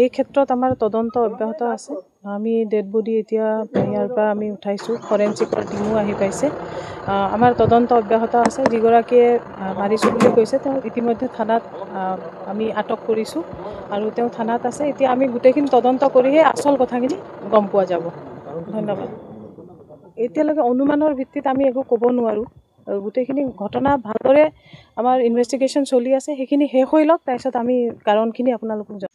এই ক্ষেত্ৰত আমাৰ তদন্ত অব্যাহত আছে। আমি ডেড বডি এতিয়া ইয়াৰ পৰা আমি উঠাইছোঁ, ফৰেনচিকৰ টিমো আহি পাইছে। আমাৰ তদন্ত অব্যাহত আছে। যিগৰাকীয়ে মাৰিছোঁ বুলি কৈছে তেওঁ ইতিমধ্যে থানাত আমি আটক কৰিছোঁ আৰু তেওঁ থানাত আছে। এতিয়া আমি গোটেইখিনি তদন্ত কৰিহে আচল কথাখিনি গম পোৱা যাব। ধন্যবাদ। এতিয়ালৈকে অনুমানৰ ভিত্তিত আমি একো ক'ব নোৱাৰোঁ। গোটেইখিনি ঘটনা ভালদৰে আমাৰ ইনভেষ্টিগেশ্যন চলি আছে, সেইখিনি শেষ হৈ লওক, তাৰপিছত আমি কাৰণখিনি আপোনালোকক জনাম।